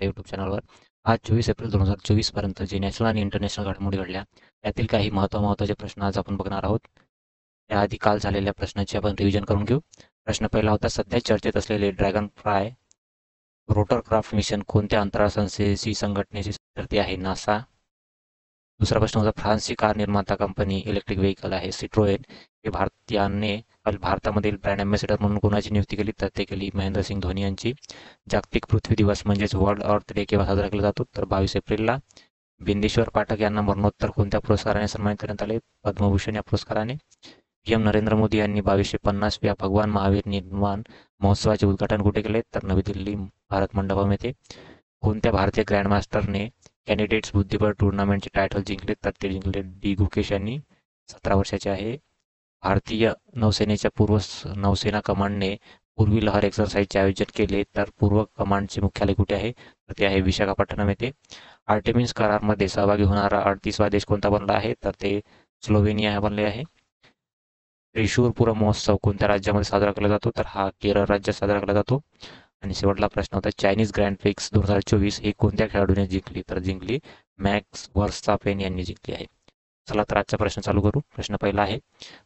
आपल्या यूट्यूब चॅनलवर. आज 24 एप्रिल 2024 पर्यंत जे नॅशनल आणि इंटरनॅशनल घडामोडी घडल्या त्यातील काही महत्त्वाचे प्रश्न आज आपण बघणार आहोत. त्याआधी काल झालेल्या प्रश्नाची आपण रिव्हिजन करून घेऊ. प्रश्न पहिला होता, सध्या चर्चेत असलेले ड्रॅगन फ्लाय रोटरक्राफ्ट मिशन कोणत्या अंतराळ संस्थेची संघटनेची ठरते आहे? नासा. दुसरा प्रश्न होता, फ्रान्सची कार निर्माता कंपनी इलेक्ट्रिक व्हेकल आहे सिट्रोएन हे भारतामधील ब्रँड अँबॅसेडर म्हणून कोणाची नियुक्ती केली? तर ते केली महेंद्रसिंग धोनी यांची. जागतिक पृथ्वी दिवस म्हणजेच वर्ल्ड अर्थ डे केव्हा साजरा केला जातो? तर 22 एप्रिलला. बिंदेश्वर पाठक यांना मरणोत्तर कोणत्या पुरस्काराने सन्मानित करण्यात आले? पद्मभूषण या पुरस्काराने. पीएम नरेंद्र मोदी यांनी 2250व्या भगवान महावीर निर्वाण महोत्सवाचे उद्घाटन कुठे केले? तर नवी दिल्ली भारत मंडपम येथे. कोणत्या भारतीय ग्रँडमास्टरने कॅन्डिडेट्स बुद्धिबळ टूर्नामेंटचे टायटल जिंकले? तर ते जिंकले डी गुकेश यांनी. 17 वर्षाचे आहे. भारतीय नौसेनेच्या पूर्व नौसेना कमांडने पूर्वी लहर एक्सरसाइजचे आयोजन केले, तर पूर्व कमांडचे मुख्यालय कुठे आहे? तर ते आहे विशाखापट्टणम येथे. आर्टेमिस करारमध्ये सहभागी होणारा 38वा देश कोणता बनला आहे? तर ते स्लोव्हेनिया बनले आहे. त्रिशूरपुरम महोत्सव कोणत्या राज्यामध्ये साजरा केला जातो? तर हा केरळ राज्यात साजरा केला जातो. आणि शेवटला प्रश्न होता, चायनीज ग्रँड प्रिक्स 2024 ही कोणत्या खेळाडूने जिंकली? तर जिंकली मॅक्स वर्स्टापेन यांनी जिंकली आहे. चला तर आजचा प्रश्न चालू करू. प्रश्न पहिला आहे,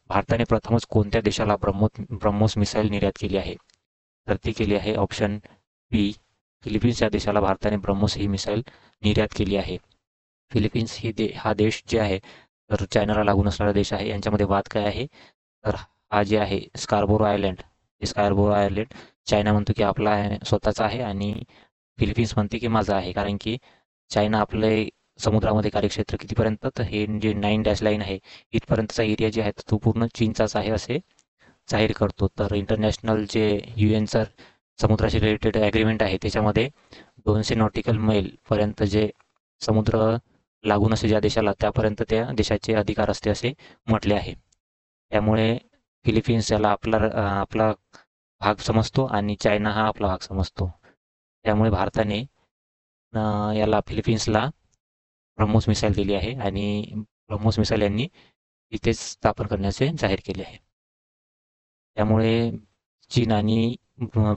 भारताने प्रथमच कोणत्या देशाला ब्रह्मोस मिसाईल निर्यात केली आहे? तर ती केली आहे ऑप्शन बी, फिलिपिन्स या देशाला भारताने ब्रह्मोस ही मिसाईल निर्यात केली आहे. फिलिपिन्स हा देश जे आहे तर चायनाला लागून असणारा देश आहे. यांच्यामध्ये वाद काय आहे? तर हा जे आहे स्कार्बोरो आयलंड चायना म्हणतो की आपला स्वतःचा आहे आणि फिलिपिन्स म्हणते की माझा आहे. कारण की चायना आपले समुद्रामध्ये कार्यक्षेत्र कितीपर्यंत, तर हे जे 9 डॅश लाईन आहे इथपर्यंतचा एरिया जे आहे तो पूर्ण चीनचाच आहे असे जाहीर करतो. तर इंटरनॅशनल जे युएनचं समुद्राशी रिलेटेड ॲग्रीमेंट आहे त्याच्यामध्ये 200 नॉटिकल मैल पर्यंत जे समुद्र लागून असे ज्या देशाला त्यापर्यंत त्या देशाचे अधिकार असते असे म्हटले आहे. त्यामुळे फिलिपिन्स याला आपला भाग समजतो आणि चायना हा आपला भाग समजतो. त्यामुळे भारताने याला फिलिपिन्सला ब्रह्मोस मिसाईल दिली आहे आणि ब्रह्मोस मिसाईल यांनी इथेच स्थापन करण्याचे जाहीर केले आहे. त्यामुळे चीन आणि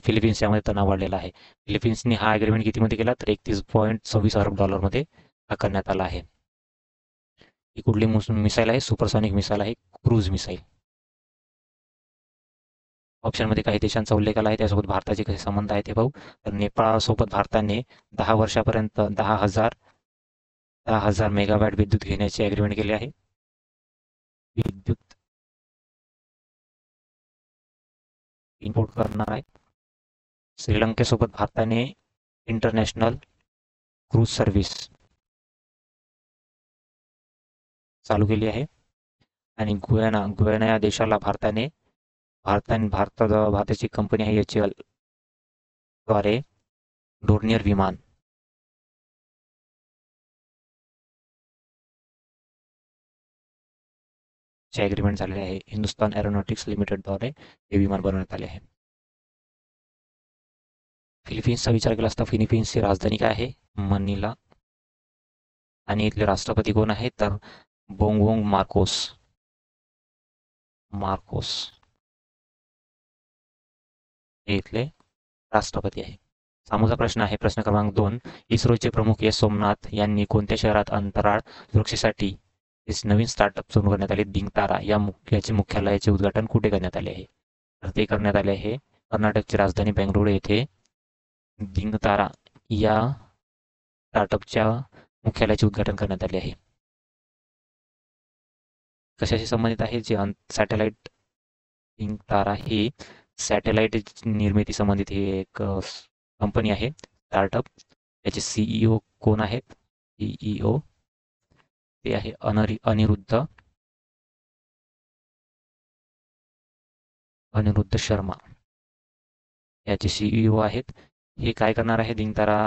फिलिपिन्स यामध्ये तणाव वाढलेला आहे. फिलिपिन्सने हा ॲग्रीमेंट कितीमध्ये केला? तर $31.26 अरब मध्ये हा करण्यात आला आहे. ही कुठली मिसाईल आहे? सुपरसॉनिक मिसाईल आहे, क्रूज मिसाईल. ऑप्शनमध्ये काही देशांचा उल्लेख आला आहे, त्यासोबत भारताचे कसे संबंध आहेत ते पाहू. तर नेपाळसोबत भारताने 10 वर्षापर्यंत 10,000 मेगावॅट विद्युत घेण्याचे ॲग्रीमेंट केले आहे. विद्युत इम्पोर्ट करणार आहे. श्रीलंकेसोबत भारताने इंटरनॅशनल क्रूज सर्व्हिस चालू केली आहे. आणि गुयाना या देशाला भारताची कंपनी आहे HAL द्वारे डोर्नियर विमान चे ॲग्रीमेंट झालेले आहे. हिंदुस्तान एरोनॉटिक्स लिमिटेडद्वारे हे विमान बनवण्यात आले आहे. फिलिपिन्सचा विचार केला असता फिलिपिन्सची राजधानी काय आहे? मनिला. आणि इथले राष्ट्रपती कोण आहेत? तर बोंगबोंग मार्कोस हे इथले राष्ट्रपती आहे. सामूचा प्रश्न आहे, प्रश्न क्रमांक 2. इस्रोचे प्रमुख एस सोमनाथ यांनी कोणत्या शहरात अंतराळ सुरक्षेसाठी नवीन स्टार्टअप सुरू करण्यात आले? दिंगतारा याचे मुख्यालयाचे उद्घाटन कुठे करण्यात आले आहे? तर ते करण्यात आले आहे कर्नाटकची राजधानी बेंगळुरू येथे. दिंगतारा या स्टार्टअपच्या मुख्यालयाचे उद्घाटन करण्यात आले आहे. कशाशी संबंधित आहे? जे सॅटेलाइट दिंगतारा ही सॅटेलाइट निर्मिती संबंधित ही एक कंपनी आहे स्टार्टअप. याचे CEO कोण आहेत? CEO ते आहे अनिरुद्ध शर्मा याचे CEO आहेत. हे काय करणार आहे दिंगतारा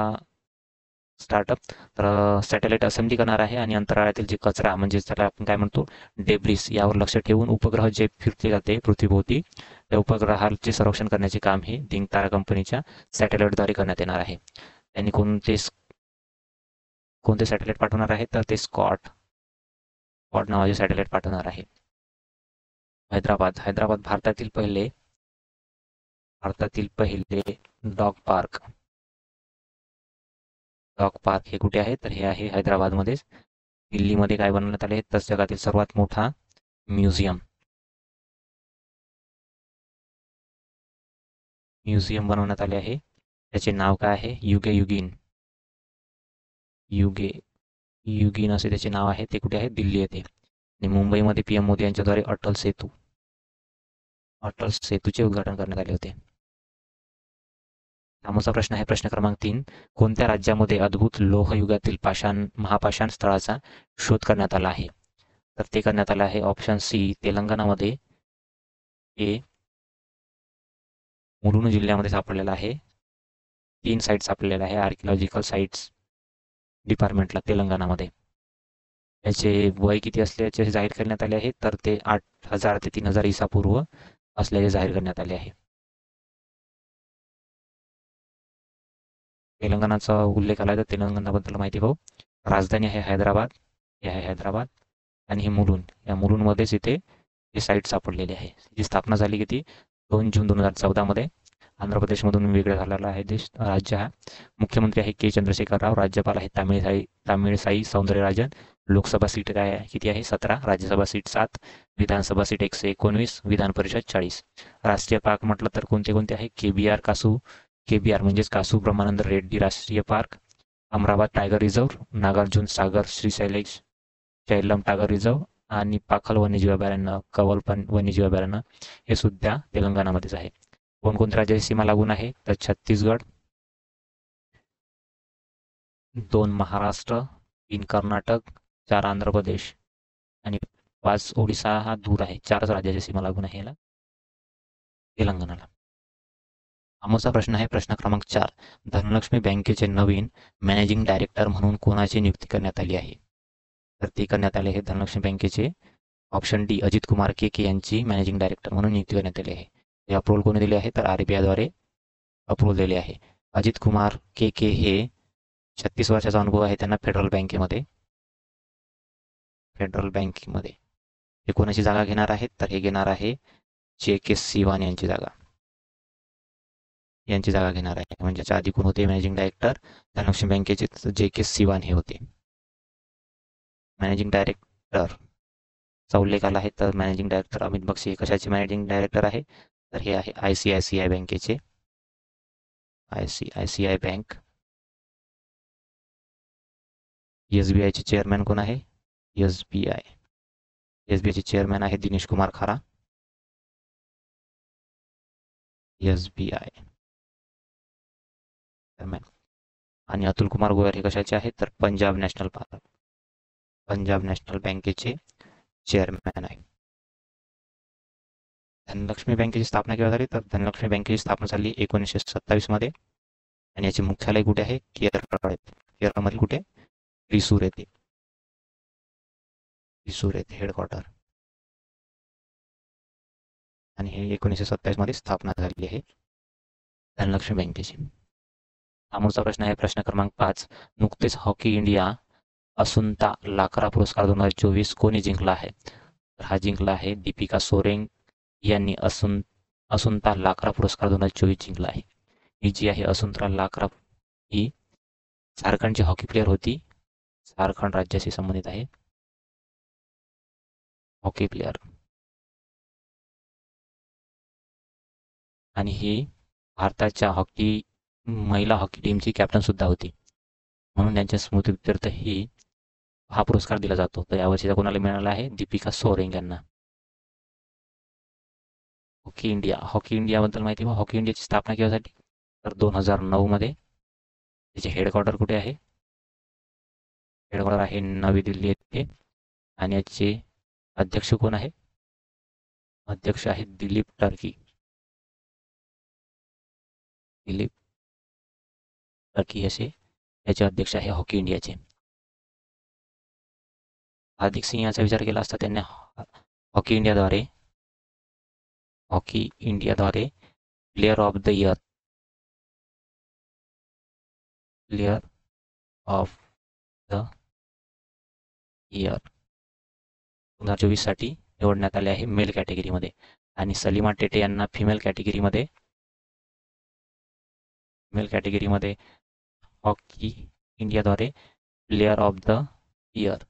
स्टार्टअप? तर सॅटेलाइट असेंबली करणार आहे आणि अंतराळातील जे कचरा म्हणजे त्याला आपण काय म्हणतो डेब्रिस यावर लक्ष ठेवून उपग्रह जे फिरले जाते पृथ्वीभोवती त्या उपग्रहाचे संरक्षण करण्याचे काम हे दिंगतारा कंपनीच्या सॅटेलाइटद्वारे करण्यात येणार आहे. त्यांनी कोणते सॅटेलाइट पाठवणार आहे? तर ते स्कॉट नावाचे सॅटेलाइट पाठवणार आहे. हैदराबाद भारतातील पहिले डॉग पार्क डॉग पार्क हे कुठे आहे, तर हे आहे हैदराबादमध्येच. दिल्लीमध्ये काय बनवण्यात आले, तर जगातील सर्वात मोठा म्युझियम बनवण्यात आले आहे. त्याचे नाव काय आहे, युगे युगीन. युगे युगीन असे त्याचे नाव आहे. ते कुठे आहे, दिल्ली येथे. आणि मुंबईमध्ये PM मोदी यांच्याद्वारे अटल सेतूचे उद्घाटन करण्यात आले होते. त्यामुळेचा प्रश्न आहे प्रश्न क्रमांक 3. कोणत्या राज्यामध्ये अद्भुत लोहयुगातील महापाषाण स्थळाचा शोध करण्यात आला आहे, तर ते करण्यात आलं आहे ऑप्शन सी तेलंगणामध्ये. हे मुलुंड जिल्ह्यामध्ये सापडलेला आहे. 3 साईट सापडलेल्या आहे आर्किओलॉजिकल साईट्स डिपार्टमेंटला तेलंगणामध्ये. याचे वय किती असल्याचे जाहीर करण्यात आले आहे, तर ते 8,000 ते 3,000 ईसापूर्व असल्याचे जाहीर करण्यात आले आहे. तेलंगणाचा उल्लेख आला तर तेलंगणाबद्दल माहिती पाहू. राजधानी आहे हैदराबाद. हे आहे हैदराबाद. आणि हे मुलुंड. या मुलुंडमध्येच इथे हे साईट सापडलेली आहे. जी स्थापना झाली किती, 2 जून 2014 मध्ये. आंध्र प्रदेशमधून वेगळं झालेला आहे राज्य हा. मुख्यमंत्री आहे के चंद्रशेखर राव. राज्यपाल आहे तामिळसाई सौंदरराजन. लोकसभा सीट काय किती आहे, 17. राज्यसभा सीट 7. विधानसभा सीट 119. विधान परिषद 40. राष्ट्रीय पार्क म्हटलं तर कोणते कोणते आहे, KBR म्हणजेच कासू ब्रह्मानंद रेड्डी राष्ट्रीय park, Amrabad tiger reserve, Nagarjuna Sagar Shailam tiger reserve आणि पाखल वन्यजीव अभयारण्य, कवलपन वन्यजीव अभयारण्य हे सुद्धा तेलंगणामध्येच आहे. कोणकोणत्या राज्याची सीमा लागून आहे, तर छत्तीसगड, 2 महाराष्ट्र, 3 कर्नाटक, 4 आंध्र प्रदेश आणि 5 ओडिसा हा दूर आहे. 4च राज्याची सीमा लागून आहे याला, तेलंगणाला. आमचा प्रश्न आहे प्रश्न क्रमांक 4. धनलक्ष्मी बँकेचे नवीन मॅनेजिंग डायरेक्टर म्हणून कोणाची नियुक्ती करण्यात आली आहे, तर ते करण्यात आले आहे धनलक्ष्मी बँकेचे ऑप्शन डी अजित कुमार के यांची मॅनेजिंग डायरेक्टर म्हणून नियुक्ती करण्यात आली आहे. हे अप्रूव्हल कोणी दिले आहे, तर RBIद्वारे अप्रूव्हल दिले आहे. अजित कुमार के हे 36 वर्षाचा अनुभव आहे त्यांना फेडरल बँकेमध्ये. हे कोणाची जागा घेणार आहेत, तर हे घेणार आहे JK सिवान यांची जागा घेणार आहे. म्हणजे याच्या आधी कोण होते मॅनेजिंग डायरेक्टर धनलक्ष्मी बँकेचे, JK सिवान हे होते मॅनेजिंग डायरेक्टरचा उल्लेख आला आहे. तर मॅनेजिंग डायरेक्टर अमित बक्षी कशाचे मॅनेजिंग डायरेक्टर आहे, तर हे आहे ICICI बँकेचे. ICICI bank. SBIचे चेअरमॅन कोण आहे, SBIचे चेअरमॅन आहे दिनेश कुमार खारा. SBI chairman. आणि अतुल कुमार गोयल हे कशाचे आहेत, तर पंजाब नॅशनल बँकेचे चेअरमॅन आहे. धनलक्ष्मी बँकेची स्थापना केव्हा झाली, तर धनलक्ष्मी बँकेची स्थापना झाली 1927 मध्ये. आणि याचे मुख्यालय कुठे आहे, केरळमध्ये कुठे, त्रिसूर येथे हेडक्वार्टर. आणि हे 1927 मध्ये स्थापना झालेली आहे धनलक्ष्मी बँकेची. समोरचा प्रश्न आहे प्रश्न क्रमांक 5. नुकतेच हॉकी इंडिया असुंता लाकरा पुरस्कार 2024 कोणी जिंकला आहे, तर हा जिंकला आहे दीपिका सोरेंग यांनी असुंता लाकरा पुरस्कार 2024 जिंकला आहे. ही जी आहे असुंता लाकरा ही झारखंडची हॉकी प्लेअर होती. झारखंड राज्याशी संबंधित आहे हॉकी प्लेअर. आणि ही भारताच्या महिला हॉकी टीमची कॅप्टन सुद्धा होती. म्हणून त्यांच्या स्मृतीप्रित्यर्थ हा पुरस्कार दिला जातो. तर यावर्षीचा कोणाला मिळाला आहे, दीपिका सोरेंग यांना. हॉकी इंडियाबद्दल माहिती. हॉकी इंडियाची स्थापना केव्हा झाली, तर 2009 मध्ये. त्याचे हेडक्वार्टर कुठे आहे, हेडक्वार्टर आहे नवी दिल्ली येथे. आणि याचे अध्यक्ष कोण आहे, अध्यक्ष आहेत दिलीप टर्की असे याचे अध्यक्ष आहे हॉकी इंडियाचे. हार्दिक सिंह याचा विचार केला असता त्यांनी हॉकी इंडियाद्वारे प्लेयर ऑफ द इयर 2024 साठी निवडण्यात आले आहे मेल कॅटेगरीमध्ये. आणि सलीमा टेटे यांना फिमेल कॅटेगरीमध्ये हॉकी इंडियाद्वारे प्लेयर ऑफ द इयर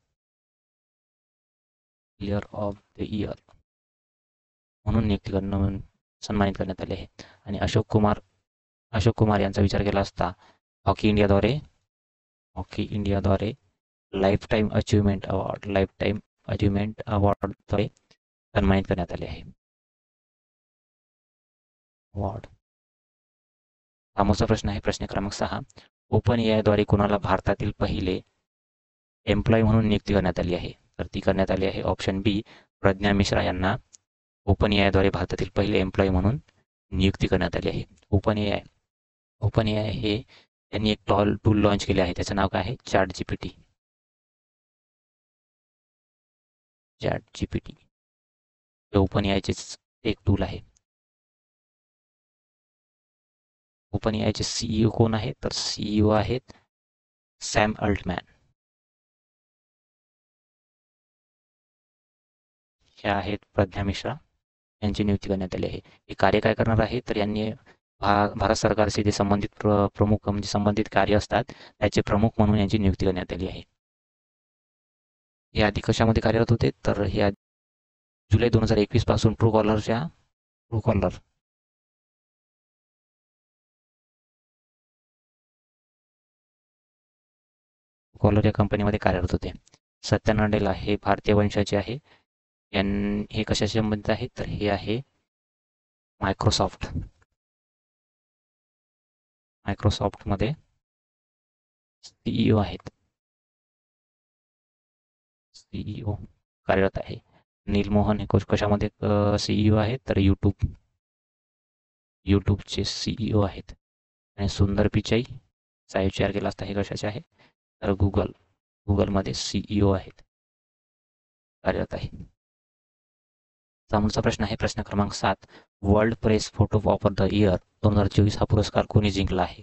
म्हणून सन्मानित करण्यात आले आहे. आणि अशोक कुमार यांचा विचार केला असता हॉकी इंडियाद्वारे लाईफ टाईम अचीवमेंट अवॉर्डद्वारे सन्मानित करण्यात आले आहे. अवॉर्ड. समोरचा प्रश्न आहे प्रश्न क्रमांक 6. ओपन एआयद्वारे कुणाला भारतातील पहिले एम्प्लॉई म्हणून नियुक्ती करण्यात आली आहे? तर ती करण्यात आली आहे ऑप्शन बी प्रज्ञा मिश्रा यांना ओपन एआयद्वारे भारतातील पहिले एम्प्लॉई म्हणून नियुक्ती करण्यात आली आहे. ओपन एआय हे त्यांनी एक टूल लॉन्च केले आहे, त्याचं नाव काय आहे? चॅट जीपीटी हे ओपन एआयचेच एक टूल आहे. ओपन एआयचे सीईओ कोण आहेत? तर सीईओ आहेत सॅम अल्टमॅन. ह्या आहेत प्रज्ञा मिश्रा यांची नियुक्ती करण्यात आली आहे. हे कार्य काय करणार आहे? तर यांनी भारत सरकारचे जे संबंधित प्रमुख म्हणजे संबंधित कार्य असतात त्याचे प्रमुख म्हणून यांची नियुक्ती करण्यात आली आहे. हे आधी कशामध्ये कार्यरत होते? तर हे जुलै 2021 पासून ट्रू कॉलर या कंपनीमध्ये कार्यरत होते. सत्या नडेला हे भारतीय वंशाचे आहे. हे कशाशी संबंधित आहे? तर हे आहे मायक्रोसॉफ्टमध्ये सीईओ आहेत. सीईओ कार्यरत आहे. नील मोहन हे कशामध्ये सीईओ आहेत? तर यूट्यूबचे सीईओ आहेत. आणि सुंदर पिचाई चा विचार केला असता हे कशाचे आहे? तर गुगलमध्ये सीईओ आहेत, कार्यरत आहे. समोरचा प्रश्न आहे प्रश्न क्रमांक 7. World press photo of the year 2024 हा पुरस्कार कोणी जिंकला आहे?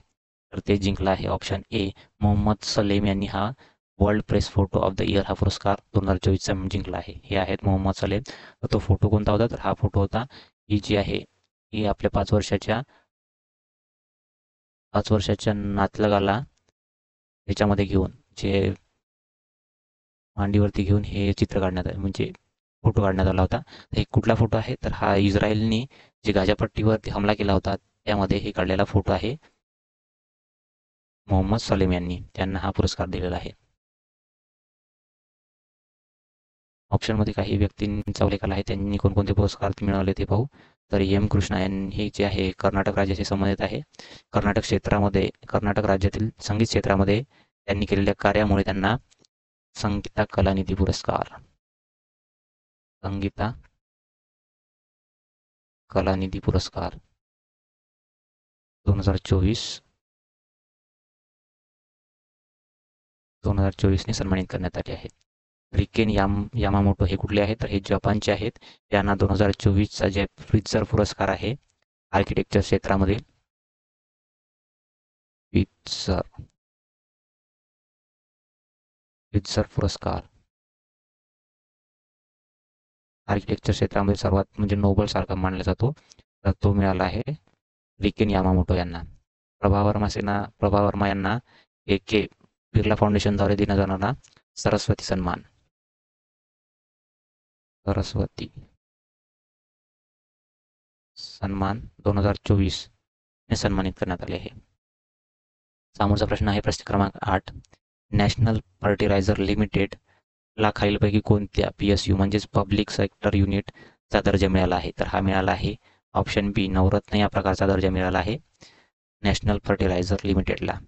तर ते जिंकला आहे ऑप्शन ए मोहम्मद सलेम यांनी हा world press photo of the year हा पुरस्कार 2024चा जिंकला आहे. हे आहेत मोहम्मद सलेम. तर तो फोटो कोणता होता? तर हा फोटो होता ही जी आहे ही आपल्या 5 वर्षाच्या नातलगाला ह्याच्यामध्ये घेऊन जे मांडीवरती घेऊन हे चित्र काढण्यात आलं म्हणजे फोटो काढण्यात आला होता. हे कुठला फोटो आहे? तर हा इस्रायलने जे गाझापट्टीवरती हमला केला होता त्यामध्ये हे काढलेला फोटो आहे. मोहम्मद सलेम यांनी त्यांना हा पुरस्कार दिलेला आहे. ऑप्शनमध्ये काही व्यक्तींचा उल्लेख आला आहे, त्यांनी कोणकोणते पुरस्कार मिळवले ते पाहू. तर एम कृष्णा हे जे आहे कर्नाटक राज्याशी संबंधित आहे. कर्नाटक राज्यातील संगीत क्षेत्रामध्ये त्यांनी केलेल्या कार्यामुळे त्यांना संगीता कलानिधी पुरस्कार 2024 ने सन्मानित करण्यात आले आहे. रिकेन यामामोटो हे कुठले आहेत? तर हे जपानचे आहेत. यांना 2024चा जे फ्रित्झर पुरस्कार आहे आर्किटेक्चर क्षेत्रामध्ये फ्रित्झर पुरस्कार आर्किटेक्चर क्षेत्रामध्ये सर्वात म्हणजे नोबल सारखा मानला जातो. तर तो मिळाला आहे रिकेन यामामोटो यांना. प्रभा वर्मा यांना AK बिर्ला फाउंडेशनद्वारे दिला जाणारा सरस्वती सन्मान 2024 ने सन्मानित करण्यात आले आहे. समोरचा प्रश्न आहे प्रश्न क्रमांक 8. नॅशनल फर्टिलायझर लिमिटेड ला खालीलपैकी कोणत्या PSU म्हणजेच पब्लिक सेक्टर युनिटचा दर्जा मिळाला आहे? तर हा मिळाला आहे ऑप्शन बी नवरत्न या प्रकारचा दर्जा मिळाला आहे नॅशनल फर्टिलायझर लिमिटेडला.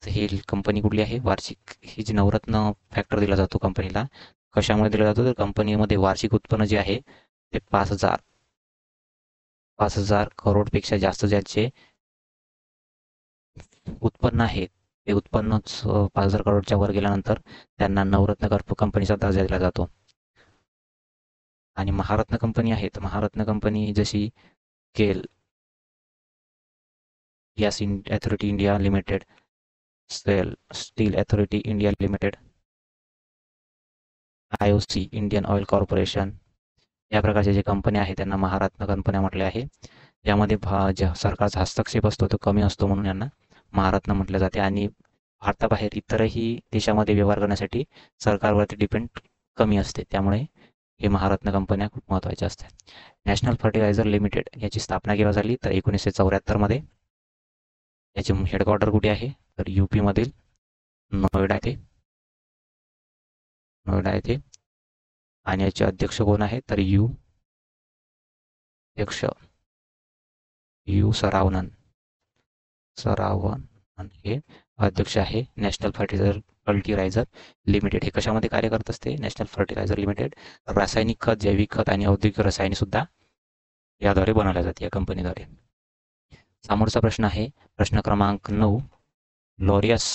तर ही कंपनी कुठली आहे? वार्षिक ही जी नवरत्न फॅक्टर दिला जातो कंपनीला कशामुळे दिला जातो? तर कंपनीमध्ये वार्षिक उत्पन्न जे आहे ते 5,000 करोडपेक्षा जास्त ज्याचे उत्पन्न आहे ते उत्पन्नच 5,000 करोडच्या वर गेल्यानंतर त्यांना नवरत्न कंपनीचा दर्जा दिला जातो. आणि महारत्न कंपनी आहे तर महारत्न कंपनी जशी गेल, gas authority India limited, steel authority India limited, IOC Indian oil corporation या प्रकारचे जे कंपन्या आहेत त्यांना महारत्न कंपन्या म्हटले आहे. यामध्ये सरकारचा हस्तक्षेप असतो तो कमी असतो म्हणून यांना महारत्न म्हटले जाते. आणि भारताबाहेर इतरही देशामध्ये व्यवहार करण्यासाठी सरकारवरती डिपेंड कमी असते, त्यामुळे हे महारत्न कंपन्या खूप महत्त्वाच्या असतात. नॅशनल फर्टिलायझर लिमिटेड याची स्थापना केव्हा झाली तर 1974 मध्ये. याचे हेडक्वार्टर कुठे आहे तर UP मधील नोएडा येथे. आणि याचे अध्यक्ष कोण आहे तर अध्यक्ष यू सरावनन हे अध्यक्ष आहे नॅशनल फर्टिलायझर लिमिटेड. हे कशामध्ये कार्य करत असते नॅशनल फर्टिलायझर लिमिटेड? रासायनिक खत, जैविक खत आणि औद्योगिक रसायने सुद्धा याद्वारे बनवल्या जाते या कंपनीद्वारे. समोरचा प्रश्न आहे प्रश्न क्रमांक 9. Laureus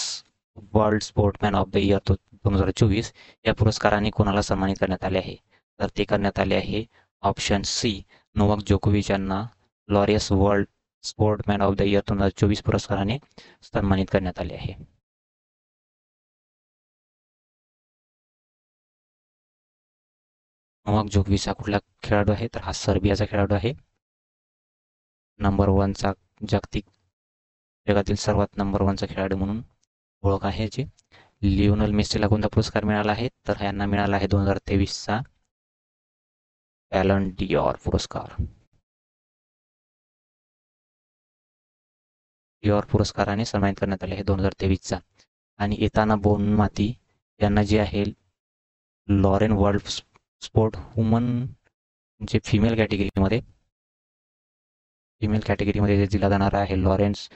world sportsman of the year 2024 या पुरस्काराने कोणाला सन्मानित करण्यात आले आहे तर ते करण्यात आले आहे ऑप्शन सी नोवाक जोकोविच यांना Laureus world sportsman of the year 2024 पुरस्काराने सन्मानित करण्यात आले आहे. नोवाक जोकोविच हा कुठला खेळाडू आहे तर हा सर्बियाचा खेळाडू आहे. नंबर 1चा जगातील सर्वात नंबर 1चा खेळाडू म्हणून ओळख आहे याची. लिओनल मेस्सीला कोणता पुरस्कार मिळाला आहे तर यांना मिळाला आहे 2023चा बॅलन डिऑर पुरस्कार. डिऑर पुरस्काराने सन्मानित करण्यात आले आहे 2023चा. आणि एताना बोनमाती यांना जे आहे लॉरेन वर्ल्ड स्पोर्ट वुमन जे फिमेल कॅटेगरीमध्ये जे दिला जाणारा आहे लॉरेन्स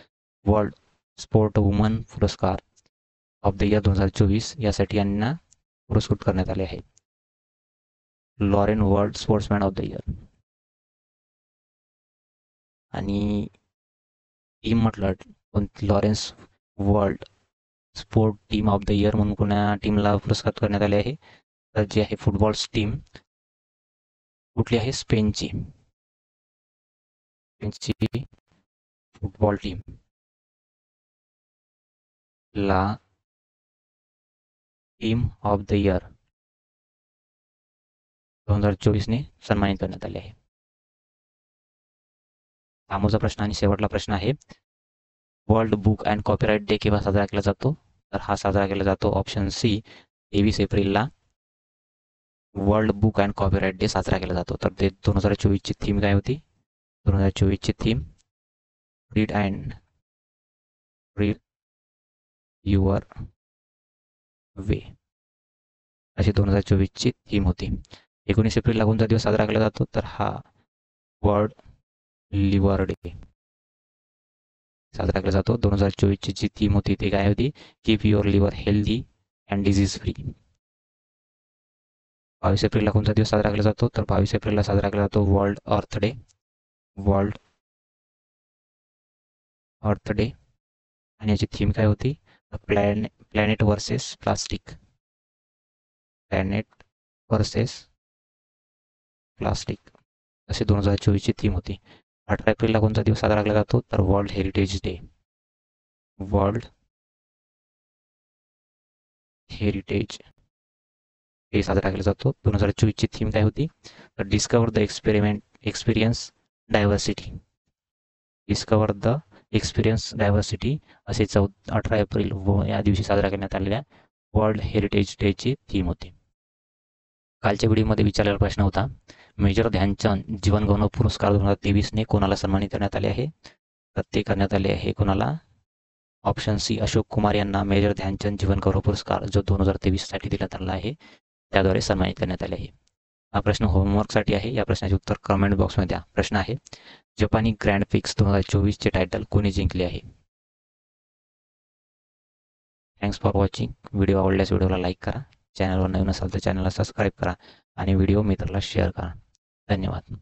वर्ल्ड स्पोर्ट वुमन पुरस्कार ऑफ द इयर 2024 यासाठी यांना पुरस्कृत करण्यात आले आहे. Laureus world sportsman of the year. आणि टीम म्हटलं Laureus world sport team of the year म्हणून कोणा टीमला पुरस्कार करण्यात आले आहे तर जी आहे फुटबॉल टीम कुठली आहे स्पेनची फुटबॉल टीम ला टीम ऑफ द इयर 2024ने सन्मानित करण्यात आले आहे. समोरचा प्रश्न आणि शेवटला प्रश्न आहे world book and copyright day केव्हा साजरा केला जातो तर हा साजरा केला जातो ऑप्शन सी 23 एप्रिलला world book and copyright day साजरा केला जातो. तर ते 2024ची थीम काय होती 2024ची थीम रीड युअर वे अशी 2024ची थीम होती. 19 एप्रिलला कोणता दिवस साजरा केला जातो तर हा वर्ल्ड लिव्हर डे साजरा केला जातो. 2024ची जी थीम होती ती काय होती keep your liver healthy and disease free. 22 एप्रिलला कोणता दिवस साजरा केला जातो तर 22 एप्रिलला साजरा केला जातो वर्ल्ड अर्थ डे. आणि याची थीम काय होती प्लॅनेट वर्सेस प्लास्टिक अशी 2024ची थीम होती. 18 एप्रिलला कोणता दिवस साजरा केला जातो तर वर्ल्ड हेरिटेज डे साजरा केला जातो. 2024ची थीम काय होती तर डिस्कवर द एक्सपिरियन्स डायव्हर्सिटी असे 18 एप्रिल या दिवशी साजरा करण्यात आलेल्या वर्ल्ड हेरिटेज डेची थीम होती. कालच्या व्हिडिओमध्ये विचारलेला प्रश्न होता मेजर ध्यानचंद जीवन गौरव पुरस्कार 2023ने कोणाला सन्मानित करण्यात आले आहे तर ते करण्यात आले आहे कोणाला ऑप्शन सी अशोक कुमार यांना मेजर ध्यानचंद जीवन गौरव पुरस्कार जो 2023 साठी दिला आला आहे त्याद्वारे सन्मानित करण्यात आले आहे. हा प्रश्न होमवर्कसाठी आहे. या प्रश्नाचे उत्तर कमेंट बॉक्समध्ये द्या. प्रश्न आहे जपानी ग्रँड प्रिक्स 2024चे टायटल कोणी जिंकले आहे? Thanks for watching. व्हिडिओ आवडल्यास व्हिडिओला लाईक करा. चॅनलवर नवीन असाल तर चॅनलला सबस्क्राईब करा आणि व्हिडिओ मित्राला शेअर करा. धन्यवाद.